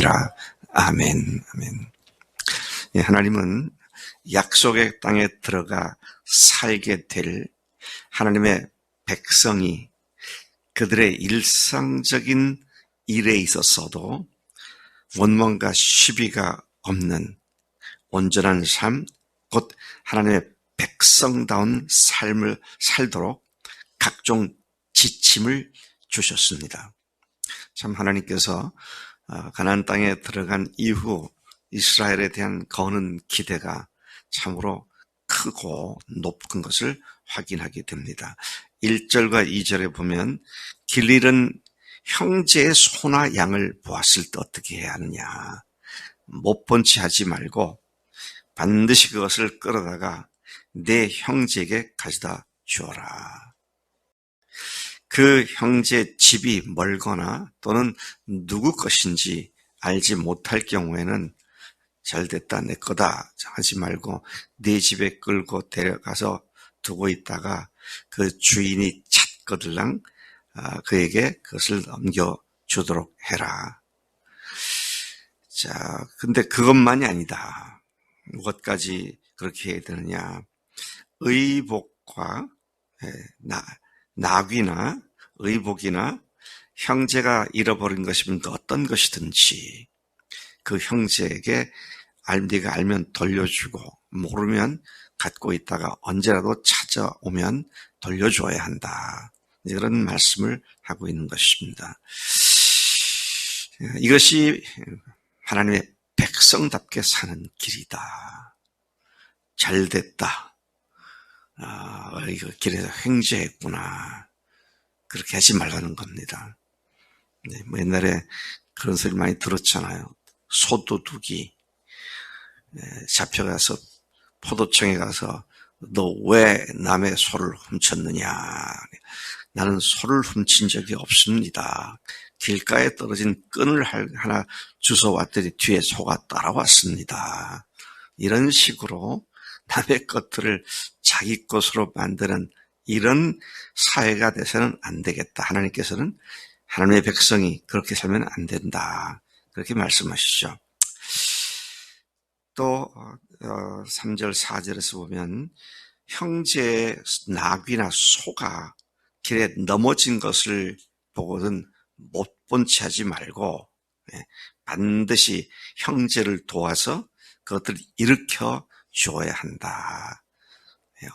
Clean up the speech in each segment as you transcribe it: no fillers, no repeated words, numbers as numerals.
기도드립니다. 아멘. 아멘. 예, 하나님은 약속의 땅에 들어가 살게 될 하나님의 백성이 그들의 일상적인 일에 있어서도 원망과 시비가 없는 온전한 삶, 곧 하나님의 백성다운 삶을 살도록 각종 지침을 주셨습니다. 참 하나님께서 가나안 땅에 들어간 이후 이스라엘에 대한 거는 기대가 참으로 크고 높은 것을 확인하게 됩니다. 1절과 2절에 보면 길 잃은 형제의 소나 양을 보았을 때 어떻게 해야 하느냐. 못 본 채 하지 말고 반드시 그것을 끌어다가 내 형제에게 가져다 주어라. 그 형제 집이 멀거나 또는 누구 것인지 알지 못할 경우에는 잘됐다 내 거다 하지 말고 네 집에 끌고 데려가서 두고 있다가 그 주인이 찾거들랑 그에게 그것을 넘겨주도록 해라. 자, 근데 그것만이 아니다. 무엇까지 그렇게 해야 되느냐. 의복과 낙이나 의복이나 형제가 잃어버린 것이면 어떤 것이든지 그 형제에게 네가 알면 돌려주고 모르면 갖고 있다가 언제라도 찾아오면 돌려줘야 한다. 이런 말씀을 하고 있는 것입니다. 이것이 하나님의 백성답게 사는 길이다. 잘됐다. 이거 길에서 횡재했구나. 그렇게 하지 말라는 겁니다. 네, 옛날에 그런 소리 많이 들었잖아요. 소도둑이 잡혀가서 포도청에 가서 너 왜 남의 소를 훔쳤느냐. 나는 소를 훔친 적이 없습니다. 길가에 떨어진 끈을 하나 주워왔더니 뒤에 소가 따라왔습니다. 이런 식으로 남의 것들을 자기 것으로 만드는 이런 사회가 돼서는 안 되겠다. 하나님께서는 하나님의 백성이 그렇게 살면 안 된다. 그렇게 말씀하시죠. 또 3절 4절에서 보면 형제의 낙이나 소가 길에 넘어진 것을 보고는 못 본 채 하지 말고 반드시 형제를 도와서 그것들을 일으켜 주어야 한다.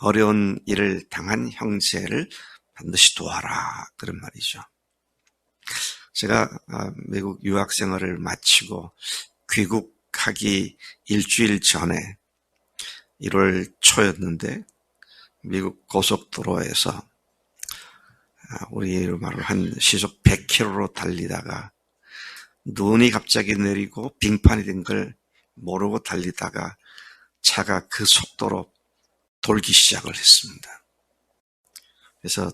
어려운 일을 당한 형제를 반드시 도와라. 그런 말이죠. 제가 미국 유학 생활을 마치고 귀국하기 일주일 전에 1월 초였는데 미국 고속도로에서 우리로 말로 한 시속 100km로 달리다가 눈이 갑자기 내리고 빙판이 된 걸 모르고 달리다가 차가 그 속도로 돌기 시작을 했습니다. 그래서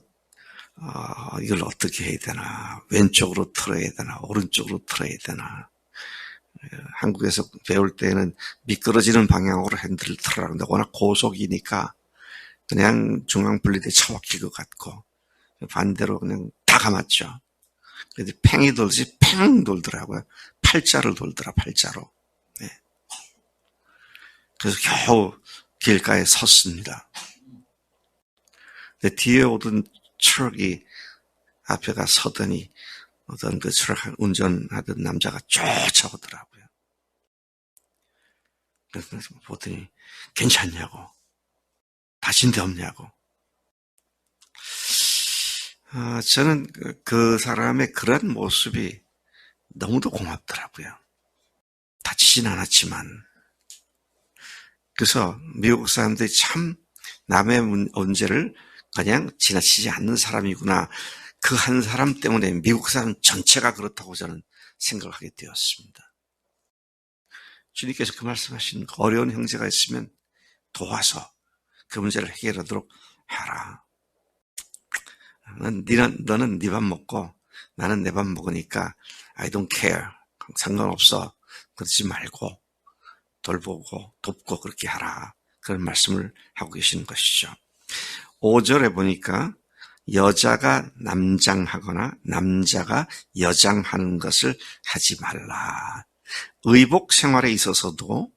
이걸 어떻게 해야 되나, 왼쪽으로 틀어야 되나, 오른쪽으로 틀어야 되나. 한국에서 배울 때는 미끄러지는 방향으로 핸들을 틀으라고 하는데 워낙 고속이니까 그냥 중앙 분리대에 차 막힐 것 같고 반대로 그냥 다 감았죠. 그래서 팽이 돌듯이 팽 돌더라고요. 팔자를 돌더라, 팔자로. 네. 그래서 겨우 길가에 섰습니다. 근데 뒤에 오던 트럭이 앞에가 서더니 어떤 그 트럭 운전하던 남자가 쫓아오더라고요. 그래서 보더니 괜찮냐고, 다친 데 없냐고. 저는 그 사람의 그런 모습이 너무도 고맙더라고요. 다치진 않았지만. 그래서 미국 사람들이 참 남의 문제를 그냥 지나치지 않는 사람이구나. 그 한 사람 때문에 미국 사람 전체가 그렇다고 저는 생각을 하게 되었습니다. 주님께서 그 말씀하신 어려운 형제가 있으면 도와서 그 문제를 해결하도록 하라. 너는 네 밥 먹고 나는 내 밥 먹으니까 I don't care. 상관없어. 그러지 말고 돌보고 돕고 그렇게 하라. 그런 말씀을 하고 계시는 것이죠. 5절에 보니까 여자가 남장하거나 남자가 여장하는 것을 하지 말라. 의복 생활에 있어서도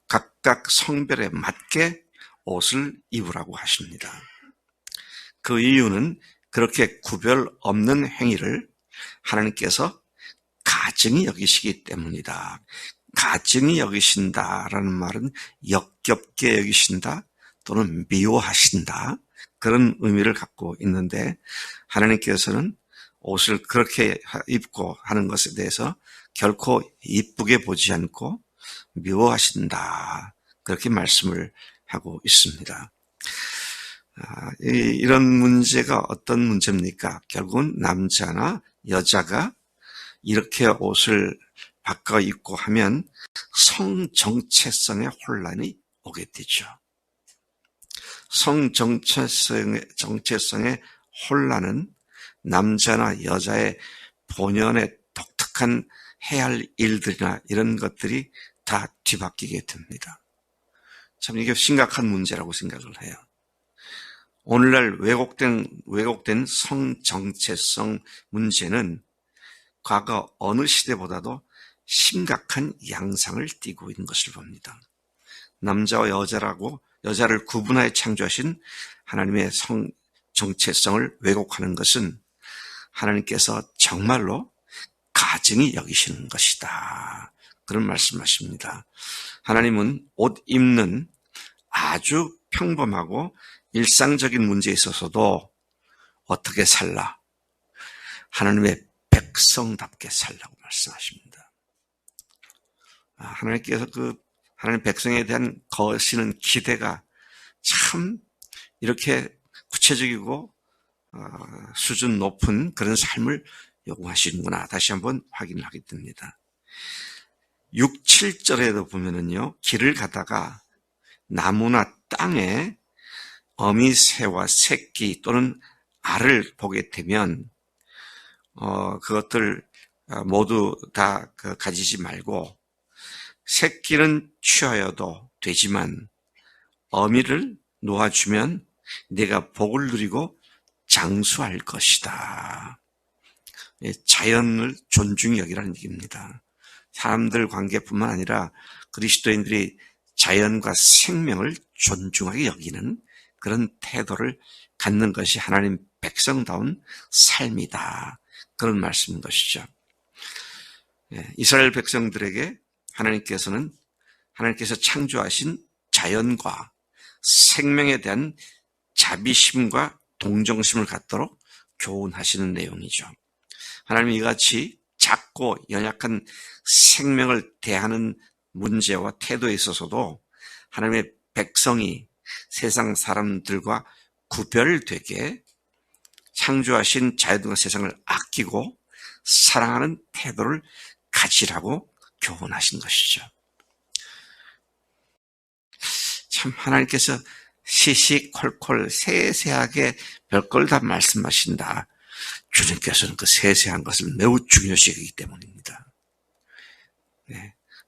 각각 성별에 맞게 옷을 입으라고 하십니다. 그 이유는 그렇게 구별 없는 행위를 하나님께서 가증히 여기시기 때문이다. 가증히 여기신다라는 말은 역겹게 여기신다 또는 미워하신다, 그런 의미를 갖고 있는데, 하나님께서는 옷을 그렇게 입고 하는 것에 대해서 결코 이쁘게 보지 않고 미워하신다, 그렇게 말씀을 하고 있습니다. 이런 문제가 어떤 문제입니까? 결국은 남자나 여자가 이렇게 옷을 바꿔 입고 하면 성정체성의 혼란이 오게 되죠. 성정체성의 혼란은 남자나 여자의 본연의 독특한 해야 할 일들이나 이런 것들이 다 뒤바뀌게 됩니다. 참 이게 심각한 문제라고 생각을 해요. 오늘날 왜곡된 성정체성 문제는 과거 어느 시대보다도 심각한 양상을 띠고 있는 것을 봅니다. 남자와 여자를 구분하여 창조하신 하나님의 성정체성을 왜곡하는 것은 하나님께서 정말로 가증히 여기시는 것이다, 그런 말씀하십니다. 하나님은 옷 입는 아주 평범하고 일상적인 문제에 있어서도 어떻게 살라? 하나님의 백성답게 살라고 말씀하십니다. 하나님께서 하나님 백성에 대한 거시는 기대가 참 이렇게 구체적이고 수준 높은 그런 삶을 요구하시는구나, 다시 한번 확인을 하게 됩니다. 6, 7절에도 보면은요, 길을 가다가 나무나 땅에 어미 새와 새끼 또는 알을 보게 되면 그것들 모두 다 가지지 말고 새끼는 취하여도 되지만 어미를 놓아주면 네가 복을 누리고 장수할 것이다. 자연을 존중히 여기라는 얘기입니다. 사람들 관계뿐만 아니라 그리스도인들이 자연과 생명을 존중하게 여기는 그런 태도를 갖는 것이 하나님 백성다운 삶이다, 그런 말씀인 것이죠. 이스라엘 백성들에게 하나님께서 창조하신 자연과 생명에 대한 자비심과 동정심을 갖도록 교훈하시는 내용이죠. 하나님이 이같이 작고 연약한 생명을 대하는 문제와 태도에 있어서도 하나님의 백성이 세상 사람들과 구별되게 창조하신 자연과 세상을 아끼고 사랑하는 태도를 가지라고 교훈하신 것이죠. 참 하나님께서 시시콜콜 세세하게 별걸 다 말씀하신다. 주님께서는 그 세세한 것을 매우 중요시 여기기 때문입니다.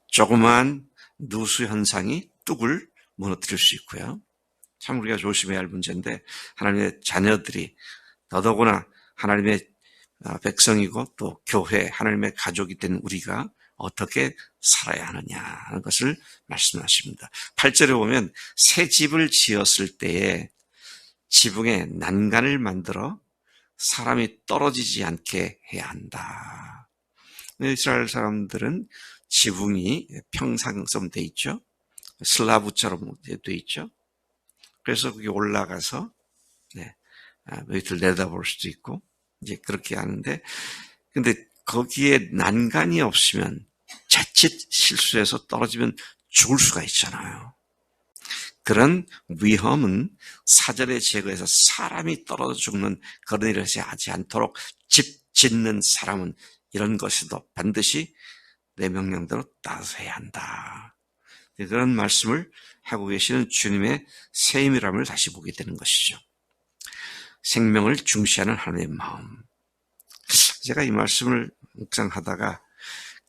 조그만 누수 현상이 뚝을 무너뜨릴 수 있고요. 참 우리가 조심해야 할 문제인데, 하나님의 자녀들이 더더구나 하나님의 백성이고 또 교회, 하나님의 가족이 된 우리가 어떻게 살아야 하느냐 하는 것을 말씀하십니다. 8절에 보면 새 집을 지었을 때에 지붕에 난간을 만들어 사람이 떨어지지 않게 해야 한다. 이스라엘 사람들은 지붕이 평상섬 돼 있죠. 슬라브처럼 돼 있죠. 그래서 거기 올라가서 밑을 내다볼 수도 있고 이제 그렇게 하는데, 근데 거기에 난간이 없으면 자칫 실수해서 떨어지면 죽을 수가 있잖아요. 그런 위험은 사전에 제거해서 사람이 떨어져 죽는 그런 일을 하지 않도록 집 짓는 사람은 이런 것에도 반드시 내 명령대로 따라서 해야 한다. 그런 말씀을 하고 계시는 주님의 세임이람을 다시 보게 되는 것이죠. 생명을 중시하는 하나님의 마음. 제가 이 말씀을 묵상하다가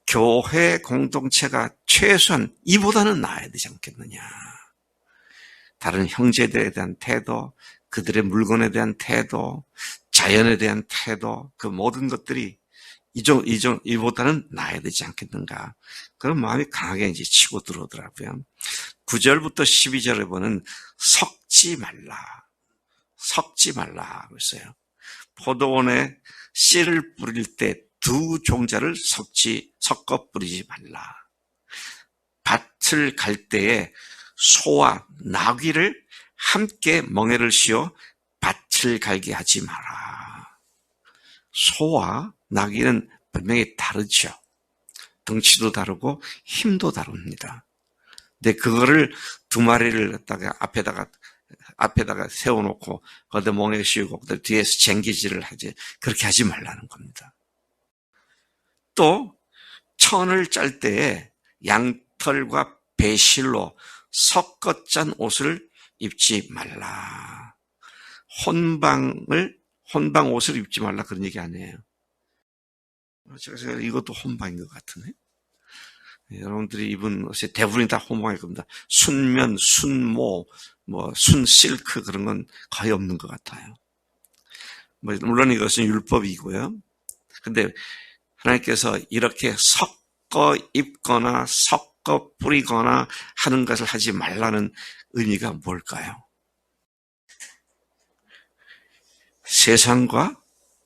교회 공동체가 최소한 이보다는 나아야 되지 않겠느냐. 다른 형제들에 대한 태도, 그들의 물건에 대한 태도, 자연에 대한 태도, 그 모든 것들이 이보다는 나아야 되지 않겠는가. 그런 마음이 강하게 이제 치고 들어오더라고요. 9절부터 12절에 보는 섞지 말라 그랬어요. 포도원에 씨를 뿌릴 때 두 종자를 섞어 뿌리지 말라. 밭을 갈 때에 소와 나귀를 함께 멍에를 씌워 밭을 갈게 하지 마라. 소와 나귀는 분명히 다르죠. 덩치도 다르고 힘도 다릅니다. 근데 그거를 두 마리를 갖다가 앞에다가 세워놓고 거기다 멍에 씌우고 뒤에서 쟁기질을 하지, 그렇게 하지 말라는 겁니다. 또 천을 짤 때에 양털과 배실로 섞어 짠 옷을 입지 말라. 혼방 옷을 입지 말라, 그런 얘기 아니에요. 제가 생각해 이것도 혼방인 것 같으네. 여러분들이 입은 옷이 대부분이 다 혼방일 겁니다. 순면, 순모, 순실크 그런 건 거의 없는 것 같아요. 물론 이것은 율법이고요. 근데 하나님께서 이렇게 섞어 입거나 섞어 뿌리거나 하는 것을 하지 말라는 의미가 뭘까요? 세상과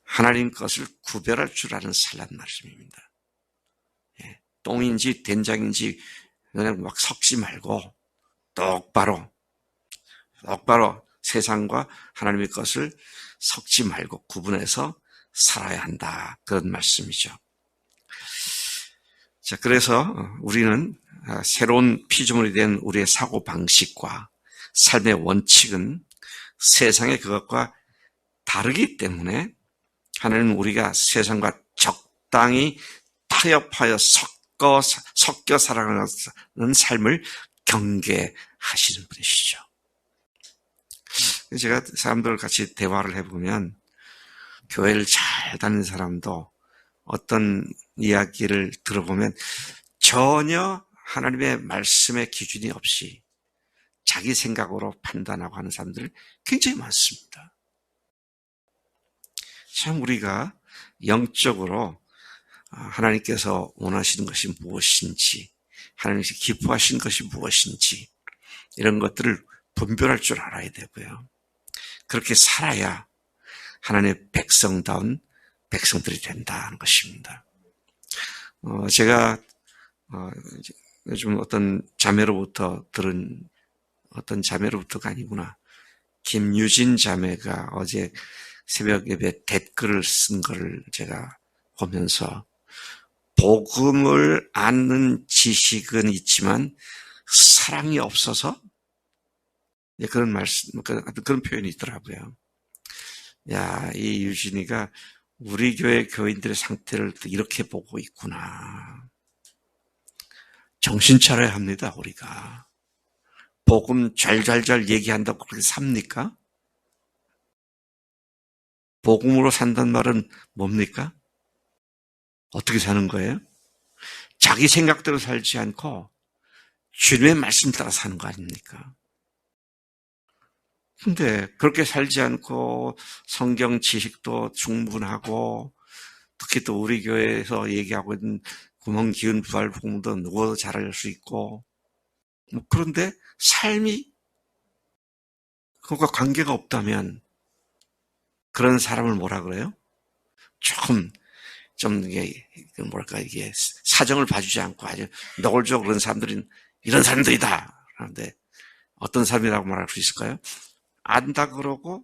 하나님 것을 구별할 줄 아는 살란 말씀입니다. 똥인지 된장인지 그냥 막 섞지 말고 똑바로 세상과 하나님의 것을 섞지 말고 구분해서 살아야 한다, 그런 말씀이죠. 자, 그래서 우리는 새로운 피조물이 된 우리의 사고 방식과 삶의 원칙은 세상의 그것과 다르기 때문에 하나님은 우리가 세상과 적당히 타협하여 섞여 살아가는 삶을 경계하시는 분이시죠. 제가 사람들과 같이 대화를 해보면 교회를 잘 다니는 사람도 어떤 이야기를 들어보면 전혀 하나님의 말씀의 기준이 없이 자기 생각으로 판단하고 하는 사람들이 굉장히 많습니다. 참 우리가 영적으로 하나님께서 원하시는 것이 무엇인지, 하나님께서 기뻐하시는 것이 무엇인지 이런 것들을 분별할 줄 알아야 되고요. 그렇게 살아야 하나님의 백성다운 백성들이 된다는 것입니다. 제가 요즘 어떤 자매로부터가 아니구나. 김유진 자매가 어제 새벽 예배 댓글을 쓴 걸 제가 보면서 복음을 아는 지식은 있지만 사랑이 없어서 그런 표현이 있더라고요. 야, 이 유진이가 우리 교회 교인들의 상태를 이렇게 보고 있구나. 정신 차려야 합니다, 우리가. 복음 잘 얘기한다고 그렇게 삽니까? 복음으로 산다는 말은 뭡니까? 어떻게 사는 거예요? 자기 생각대로 살지 않고 주님의 말씀 따라 사는 거 아닙니까? 근데 그렇게 살지 않고 성경 지식도 충분하고 특히 또 우리 교회에서 얘기하고 있는 구멍 기운 부활 복음도 누구도 잘할 수 있고 그런데 삶이 그것과 관계가 없다면 그런 사람을 뭐라 그래요? 이게 사정을 봐주지 않고 아주 노골적으로 그런 사람들은 이런 사람들이다. 그런데 어떤 사람이라고 말할 수 있을까요? 안다 그러고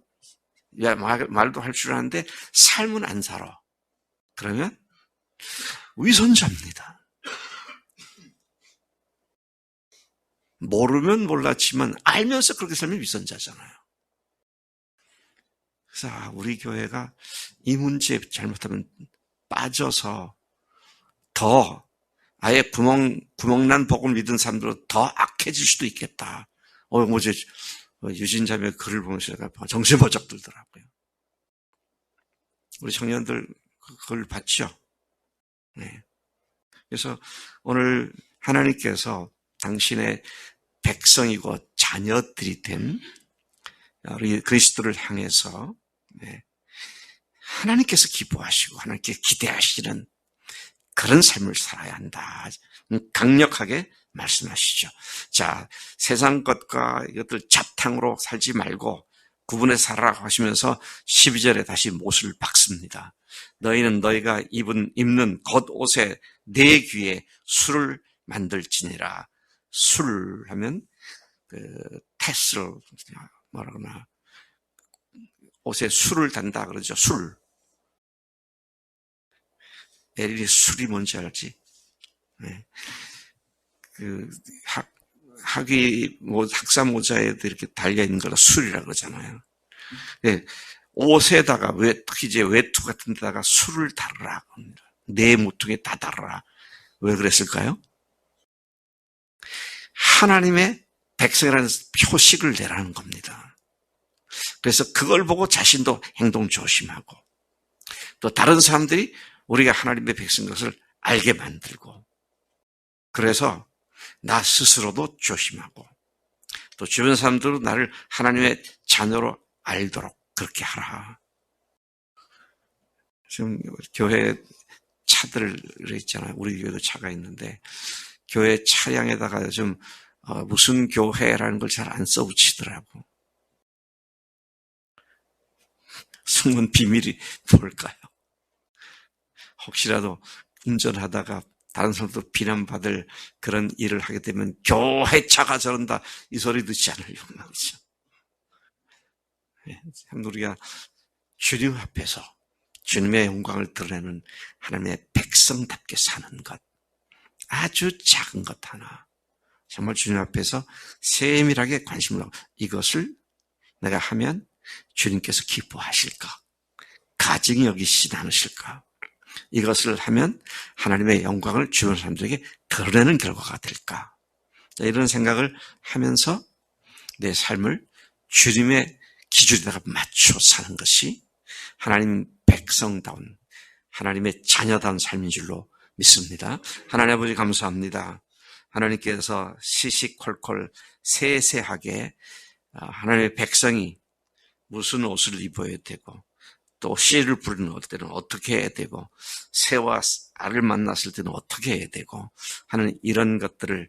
말도 할 줄 아는데 삶은 안 살아. 그러면 위선자입니다. 모르면 몰랐지만 알면서 그렇게 살면 위선자잖아요. 그래서 우리 교회가 이 문제에 잘못하면 빠져서 더 아예 구멍난 복음을 믿은 사람들은 더 악해질 수도 있겠다. 어제 유진 자매 글을 보면서 제가 정신 번쩍 들더라고요. 우리 청년들 그걸 봤죠? 네. 그래서 오늘 하나님께서 당신의 백성이고 자녀들이 된 우리 그리스도를 향해서 하나님께서 기뻐하시고 하나님께 기대하시는 그런 삶을 살아야 한다. 강력하게 말씀하시죠. 자, 세상 것과 이것들 잡탕으로 살지 말고 구분해 살아라고 하시면서 12절에 다시 못을 박습니다. 너희는 너희가 입는 겉옷에 내 귀에 술을 만들지니라. 술 하면 테스를 뭐라 그러나 옷에 술을 단다 그러죠. 술. 에릭이 술이 뭔지 알지? 네. 학사 모자에도 이렇게 달려있는 걸 술이라 그러잖아요. 네. 옷에다가 특히 이제 외투 같은 데다가 술을 달으라. 내 모퉁이에 다 달아라. 왜 그랬을까요? 하나님의 백성이라는 표식을 내라는 겁니다. 그래서 그걸 보고 자신도 행동 조심하고 또 다른 사람들이 우리가 하나님의 백성인 것을 알게 만들고 그래서 나 스스로도 조심하고 또 주변 사람들도 나를 하나님의 자녀로 알도록 그렇게 하라. 지금 교회 차들 있잖아요. 우리 교회도 차가 있는데 교회 차량에다가 좀 무슨 교회라는 걸 잘 안 써붙이더라고. 숨은 비밀이 뭘까요? 혹시라도 운전하다가 다른 사람도 비난받을 그런 일을 하게 되면 교회 차가 저런다 이 소리 듣지 않으려고 말이죠. 우리가 주님 앞에서 주님의 영광을 드러내는 하나님의 백성답게 사는 것 아주 작은 것 하나 정말 주님 앞에서 세밀하게 관심을 하고 이것을 내가 하면 주님께서 기뻐하실까? 가증히 여기시지 않으실까? 이것을 하면 하나님의 영광을 주변 사람들에게 드러내는 결과가 될까? 이런 생각을 하면서 내 삶을 주님의 기준에다가 맞춰 사는 것이 하나님 백성다운 하나님의 자녀다운 삶인 줄로 믿습니다. 하나님 아버지 감사합니다. 하나님께서 시시콜콜 세세하게 하나님의 백성이 무슨 옷을 입어야 되고 또 씨를 부리는 때는 어떻게 해야 되고 새와 알을 만났을 때는 어떻게 해야 되고 하는 이런 것들을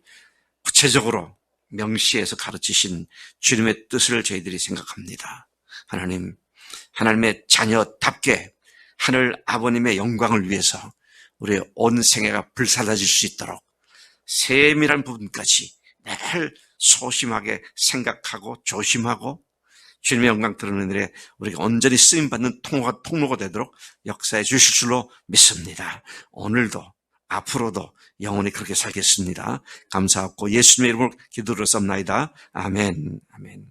구체적으로 명시해서 가르치신 주님의 뜻을 저희들이 생각합니다. 하나님, 하나님의 자녀답게 하늘 아버님의 영광을 위해서 우리의 온 생애가 불사라질 수 있도록 세밀한 부분까지 늘 소심하게 생각하고 조심하고 주님의 영광 드러내는 일에 우리가 온전히 쓰임받는 통로가 되도록 역사해 주실 줄로 믿습니다. 오늘도 앞으로도 영원히 그렇게 살겠습니다. 감사하고 예수님의 이름으로 기도를 쌉나이다. 아멘. 아멘.